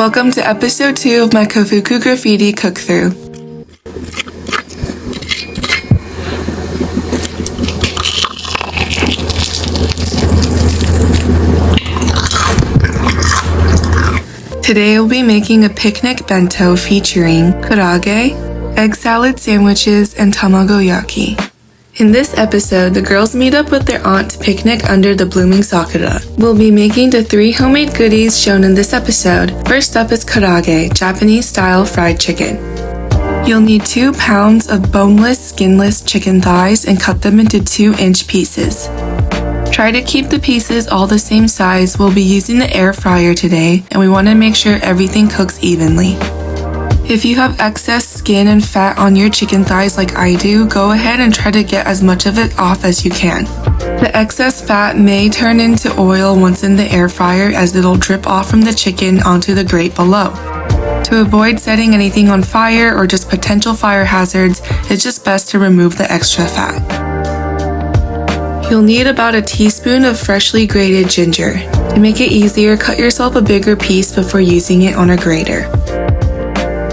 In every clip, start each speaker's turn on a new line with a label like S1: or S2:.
S1: Welcome to episode 2 of my Koufuku Graffiti cook-through. Today we'll be making a picnic bento featuring karaage, egg salad sandwiches, and tamagoyaki. In this episode, the girls meet up with their aunt to picnic under the blooming sakura. We'll be making the 3 homemade goodies shown in this episode. First up is karaage, Japanese-style fried chicken. You'll need 2 pounds of boneless, skinless chicken thighs and cut them into 2-inch pieces. Try to keep the pieces all the same size. We'll be using the air fryer today, and we want to make sure everything cooks evenly. If you have excess skin and fat on your chicken thighs like I do, go ahead and try to get as much of it off as you can. The excess fat may turn into oil once in the air fryer, as it'll drip off from the chicken onto the grate below. To avoid setting anything on fire or just potential fire hazards, it's just best to remove the extra fat. You'll need about a teaspoon of freshly grated ginger. To make it easier, cut yourself a bigger piece before using it on a grater.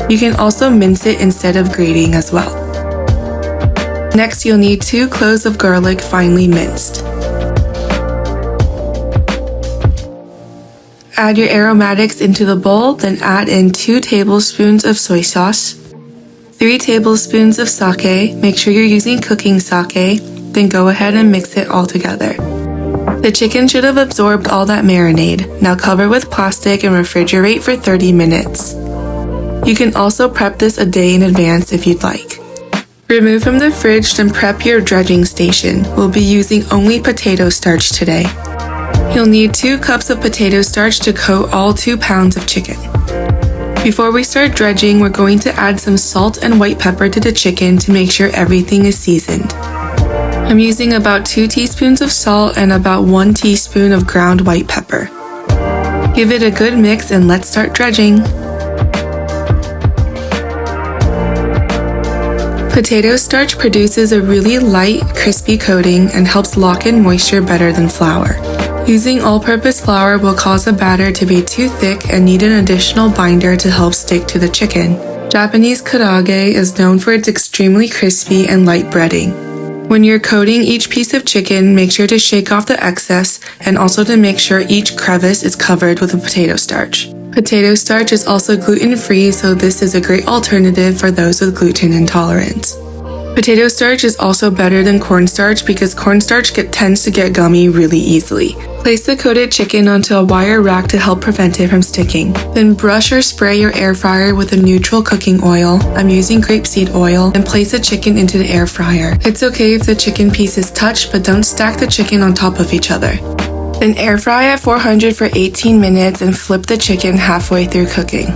S1: You can also mince it instead of grating as well. Next, you'll need 2 cloves of garlic finely minced. Add your aromatics into the bowl, then add in 2 tablespoons of soy sauce, 3 tablespoons of sake. Make sure you're using cooking sake, then go ahead and mix it all together. The chicken should have absorbed all that marinade. Now cover with plastic and refrigerate for 30 minutes. You can also prep this a day in advance if you'd like. Remove from the fridge, then prep your dredging station. We'll be using only potato starch today. You'll need 2 cups of potato starch to coat all 2 pounds of chicken. Before we start dredging, we're going to add some salt and white pepper to the chicken to make sure everything is seasoned. I'm using about 2 teaspoons of salt and about 1 teaspoon of ground white pepper. Give it a good mix and let's start dredging. Potato starch produces a really light, crispy coating and helps lock in moisture better than flour. Using all-purpose flour will cause the batter to be too thick and need an additional binder to help stick to the chicken. Japanese karaage is known for its extremely crispy and light breading. When you're coating each piece of chicken, make sure to shake off the excess and also to make sure each crevice is covered with a potato starch. Potato starch is also gluten-free, so this is a great alternative for those with gluten intolerance. Potato starch is also better than cornstarch because cornstarch tends to get gummy really easily. Place the coated chicken onto a wire rack to help prevent it from sticking. Then brush or spray your air fryer with a neutral cooking oil. I'm using grapeseed oil, and place the chicken into the air fryer. It's okay if the chicken pieces touch, but don't stack the chicken on top of each other. Then air fry at 400 for 18 minutes and flip the chicken halfway through cooking.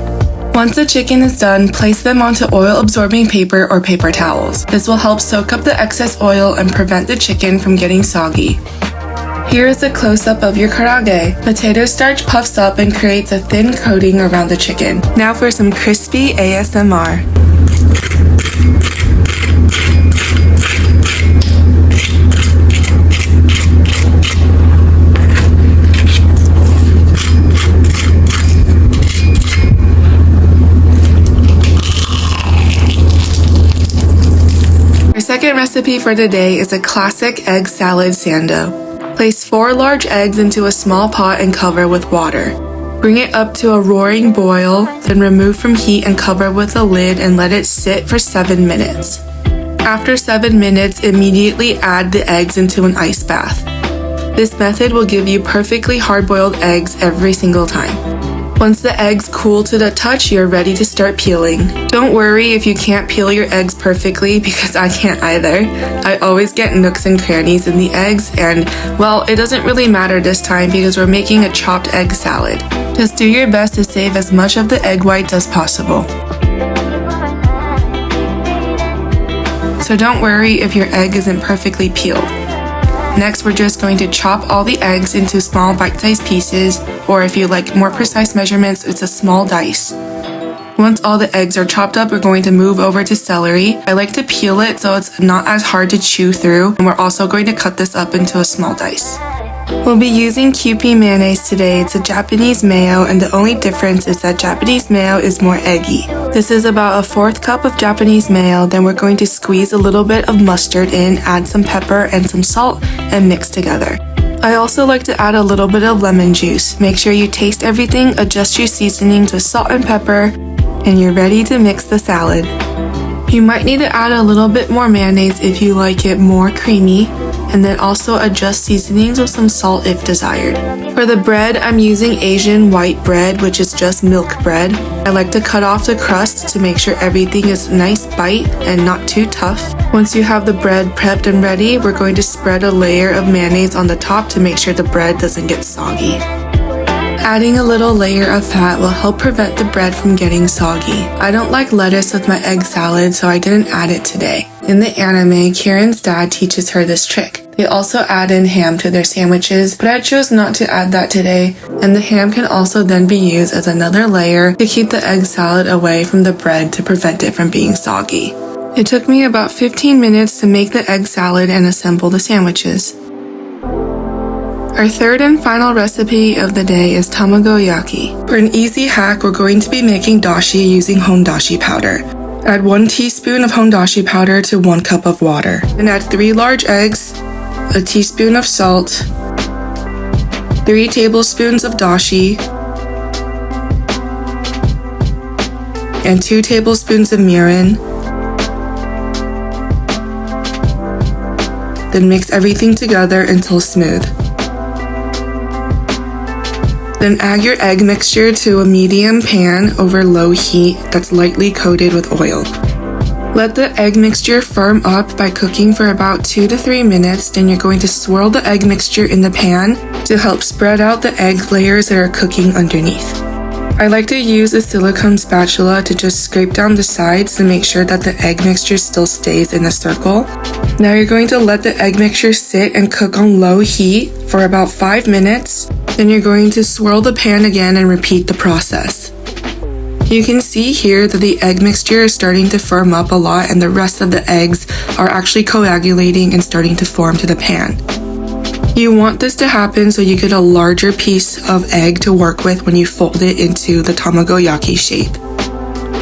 S1: Once the chicken is done, place them onto oil-absorbing paper or paper towels. This will help soak up the excess oil and prevent the chicken from getting soggy. Here is a close-up of your karaage. Potato starch puffs up and creates a thin coating around the chicken. Now for some crispy ASMR. Our second recipe for today is a classic egg salad sando. Place 4 large eggs into a small pot and cover with water. Bring it up to a roaring boil, then remove from heat and cover with a lid and let it sit for 7 minutes. After 7 minutes, immediately add the eggs into an ice bath. This method will give you perfectly hard-boiled eggs every single time. Once the eggs cool to the touch, you're ready to start peeling. Don't worry if you can't peel your eggs perfectly, because I can't either. I always get nooks and crannies in the eggs, and, well, it doesn't really matter this time because we're making a chopped egg salad. Just do your best to save as much of the egg whites as possible. So don't worry if your egg isn't perfectly peeled. Next, we're just going to chop all the eggs into small bite-sized pieces, or if you like more precise measurements, it's a small dice. Once all the eggs are chopped up, we're going to move over to celery. I like to peel it so it's not as hard to chew through, and we're also going to cut this up into a small dice. We'll be using Kewpie mayonnaise today. It's a Japanese mayo, and the only difference is that Japanese mayo is more eggy. This is about a 1/4 cup of Japanese mayo. Then we're going to squeeze a little bit of mustard in, add some pepper and some salt, and mix together. I also like to add a little bit of lemon juice. Make sure you taste everything, adjust your seasonings with salt and pepper, and you're ready to mix the salad. You might need to add a little bit more mayonnaise if you like it more creamy, and then also adjust seasonings with some salt if desired. For the bread, I'm using Asian white bread, which is just milk bread. I like to cut off the crust to make sure everything is a nice bite and not too tough. Once you have the bread prepped and ready, we're going to spread a layer of mayonnaise on the top to make sure the bread doesn't get soggy. Adding a little layer of fat will help prevent the bread from getting soggy. I don't like lettuce with my egg salad, so I didn't add it today. In the anime, Kirin's dad teaches her this trick. They also add in ham to their sandwiches, but I chose not to add that today, and the ham can also then be used as another layer to keep the egg salad away from the bread to prevent it from being soggy. It took me about 15 minutes to make the egg salad and assemble the sandwiches. Our third and final recipe of the day is tamagoyaki. For an easy hack, we're going to be making dashi using hondashi powder. Add 1 teaspoon of hondashi powder to 1 cup of water. Then add 3 large eggs, a teaspoon of salt, 3 tablespoons of dashi, and 2 tablespoons of mirin. Then mix everything together until smooth. Then add your egg mixture to a medium pan over low heat that's lightly coated with oil. Let the egg mixture firm up by cooking for about 2 to 3 minutes. Then you're going to swirl the egg mixture in the pan to help spread out the egg layers that are cooking underneath. I like to use a silicone spatula to just scrape down the sides to make sure that the egg mixture still stays in a circle. Now you're going to let the egg mixture sit and cook on low heat for about 5 minutes. Then you're going to swirl the pan again and repeat the process. You can see here that the egg mixture is starting to firm up a lot, and the rest of the eggs are actually coagulating and starting to form to the pan. You want this to happen so you get a larger piece of egg to work with when you fold it into the tamagoyaki shape.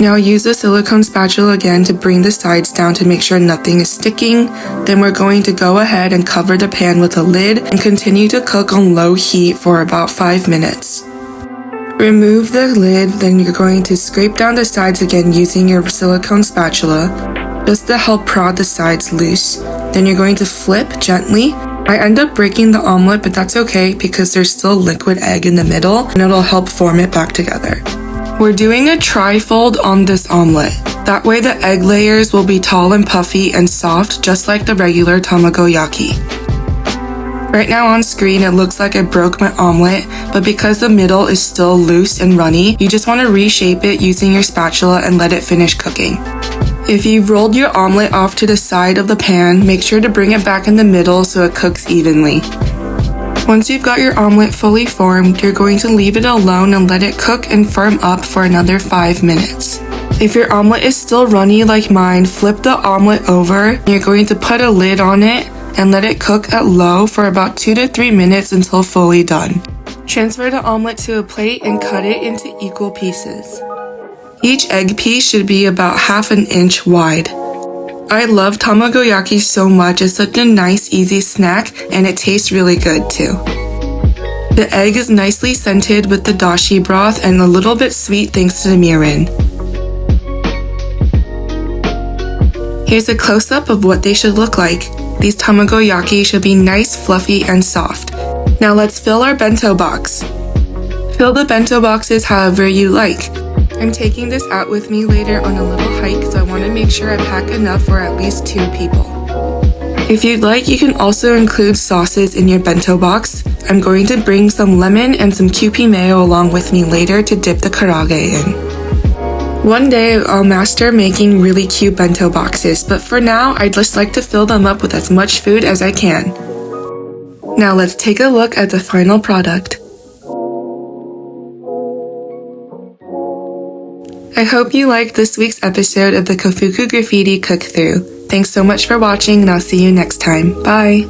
S1: Now use a silicone spatula again to bring the sides down to make sure nothing is sticking. Then we're going to go ahead and cover the pan with a lid and continue to cook on low heat for about 5 minutes. Remove the lid, then you're going to scrape down the sides again using your silicone spatula just to help prod the sides loose. Then you're going to flip gently. I end up breaking the omelet, but that's okay because there's still liquid egg in the middle and it'll help form it back together. We're doing a tri-fold on this omelet. That way the egg layers will be tall and puffy and soft, just like the regular tamagoyaki. Right now on screen it looks like I broke my omelet, but because the middle is still loose and runny, you just want to reshape it using your spatula and let it finish cooking. If you've rolled your omelet off to the side of the pan, make sure to bring it back in the middle so it cooks evenly. Once you've got your omelet fully formed, you're going to leave it alone and let it cook and firm up for another 5 minutes. If your omelet is still runny like mine, flip the omelet over. You're going to put a lid on it and let it cook at low for about 2 to 3 minutes until fully done. Transfer the omelet to a plate and cut it into equal pieces. Each egg piece should be about 1/2 inch wide. I love tamagoyaki so much. It's such a nice, easy snack, and it tastes really good too. The egg is nicely scented with the dashi broth and a little bit sweet thanks to the mirin. Here's a close-up of what they should look like. These tamagoyaki should be nice, fluffy, and soft. Now let's fill our bento box. Fill the bento boxes however you like. I'm taking this out with me later on a little hike, so I want to make sure I pack enough for at least 2 people. If you'd like, you can also include sauces in your bento box. I'm going to bring some lemon and some Kewpie mayo along with me later to dip the karaage in. One day, I'll master making really cute bento boxes, but for now, I'd just like to fill them up with as much food as I can. Now let's take a look at the final product. I hope you liked this week's episode of the Koufuku Graffiti Cook-Through. Thanks so much for watching, and I'll see you next time. Bye!